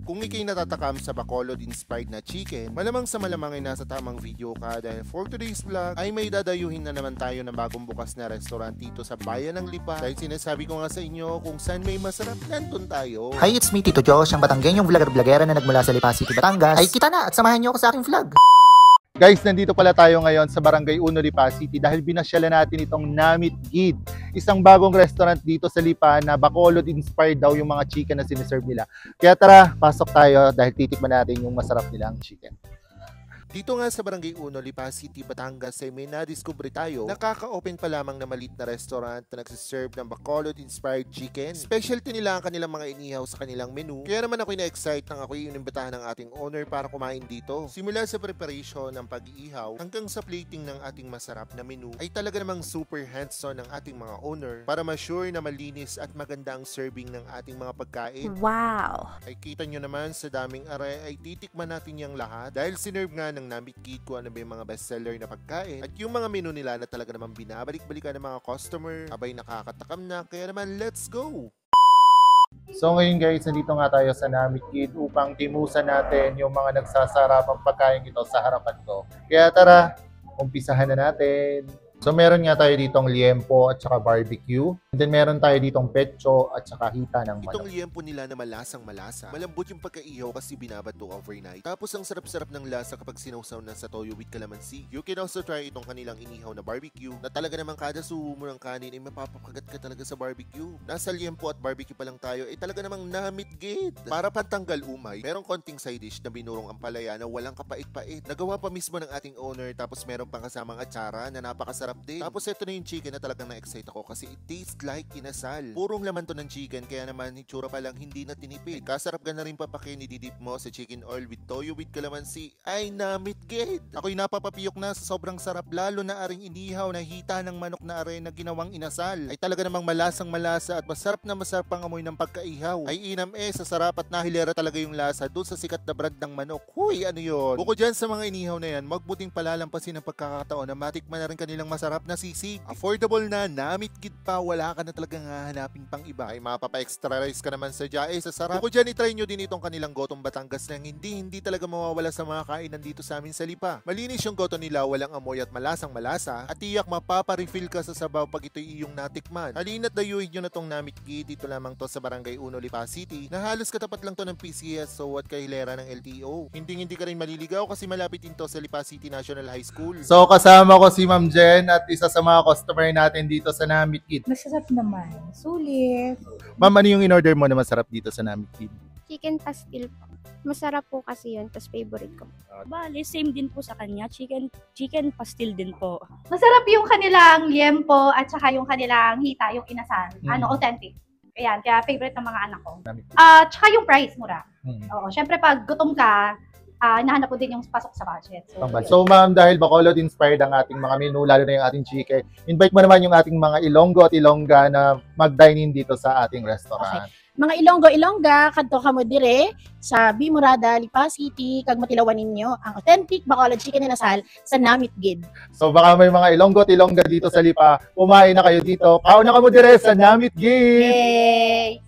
Kung ikay natatakam sa Bacolod-inspired na chicken, malamang sa malamang ay nasa tamang video ka dahil for today's vlog ay may dadayuhin na naman tayo ng bagong bukas na restaurant dito sa Bayan ng Lipa. Dahil sinasabi ko nga sa inyo kung saan may masarap, nandun tayo. Hi, it's me, Tito Josh, ang Batanggenyong vlogger-vlogera na nagmula sa Lipa City, Batangas. Ay, kita na at samahan niyo ako sa aking vlog. Guys, nandito pala tayo ngayon sa Barangay 1, Lipa City dahil binasyalan natin itong Namit Gid. Isang bagong restaurant dito sa Lipa na Bacolod-inspired daw yung mga chicken na siniserve nila. Kaya tara, pasok tayo dahil titikman natin yung masarap nilang chicken. Dito nga sa Barangay 1, Lipa City, Batangas ay may nadiskubre tayo. Nakaka-open pa lamang na maliit na restaurant na nagsiserve ng Bacolod-inspired chicken. Specialty nila ang kanilang mga inihaw sa kanilang menu. Kaya naman ako'y na-excite nang ako'y inimbitahan ng ating owner para kumain dito. Simula sa preparation ng pag-iihaw hanggang sa plating ng ating masarap na menu ay talaga namang super hands-on ng ating mga owner para ma-sure na malinis at maganda ang serving ng ating mga pagkain. Wow! Ay kita nyo naman sa daming aray ay titikman natin yung lahat dahil sinerve nga ng Namit Gid kung ano ba yung mga bestseller na pagkain at yung mga menu nila na talaga naman binabalik-balikan ng mga customer, abay nakakatakam na, kaya naman let's go! So ngayon guys, nandito nga tayo sa Namit Gid upang timusan natin yung mga nagsasarapang pagkain ito sa harapan ko. Kaya tara, umpisahan na natin. So meron nga tayo ditong liempo at saka barbecue. And then meron tayo ditong pecho at saka hita ng manok. Itong liempo nila na malasang malasa. Malambot yung pagkaihaw kasi binabato overnight. Tapos ang sarap-sarap ng lasa kapag sinawsaw na sa toyo with calamansi. You can also try itong kanilang inihaw na barbecue na talaga namang kada sumo ng kanin ay mapapakagat ka talaga sa barbecue. Nasa liempo at barbecue pa lang tayo ay talaga namang Namit Gid. Para pantanggal umay, merong konting side dish na binurong ampalaya na walang kapait-pait. Nagawa pa mismo ng ating owner tapos meron pang kasamang atsara na napakasarap din. Tapos ito na yung chicken na talagang na-excite ako kasi it tastes like inasal. Purong laman to ng chicken kaya naman hitsura pa lang hindi na tinipid. Kasarap ka na rin papakin, ididip mo sa chicken oil with toyo with calamansi. Ay Namit Gid! Ako'y napapapiyok na sa sobrang sarap lalo na aring inihaw na hita ng manok na are na ginawang inasal. Ay talaga namang malasang malasa at masarap na masarap ang amoy ng pagkaihaw. Ay inam sa sarap at nahilera talaga yung lasa doon sa sikat na brand ng manok. Huy, ano yun? Bukod dyan sa mga inihaw na yan, magbuting palalampasin ang pagkakataon na matikman na rin kanilang masarap na sisig. Affordable na, Namit Gid pa, wala ka na talagang hahanapin pang iba. Ay mapapa-extra rice ka naman sa jae, sa sarap. Bukod dyan, itry nyo din itong kanilang gotong Batangas na hindi talaga mawawala sa mga kainan dito sa amin sa Lipa. Malinis yung goto nila, walang amoy at malasang malasa. At tiyak mapapa-refill ka sa sabaw pag ito'y iyong natikman. Halina't dayuhin nyo na tong Namit Gid. Dito lamang to sa Barangay 1, Lipa City, na halos katapat lang to ng PCSO at kahilera ng LTO. Hindi ka rin maliligaw kasi malapit din to sa Lipa City National High School. So kasama ko si Ma'am Jen at isa sa mga customer natin dito sa Namit Gid. Masarap naman. Sulit. Ma'am, ano yung in-order mo na masarap dito sa Namit Gid? Chicken pastil po. Masarap po kasi yun, tas favorite ko. Bale, same din po sa kanya. Chicken pastil din po. Masarap yung kanilang liempo at saka yung kanilang hita, yung inasal. Authentic. Ayan, kaya favorite ng mga anak ko. Tsaka yung price, mura. Oo, syempre pag gutom ka, nahanap ko din yung pasok sa budget. So ma'am, dahil Bacolod-inspired ang ating mga menu, lalo na yung ating chicken, invite mo naman yung ating mga Ilonggo at Ilongga na mag-dine in dito sa ating restaurant. Okay. Mga Ilonggo-Ilongga, kadto kamo dire sa Bimurada, Lipa City, kag matilawan ninyo ang authentic Bacolod chicken inasal sa Namit Gid. So baka may mga Ilonggo at Ilongga dito sa Lipa, kumain na kayo dito. Kauna ka mo dire sa Namit Gid! Yay!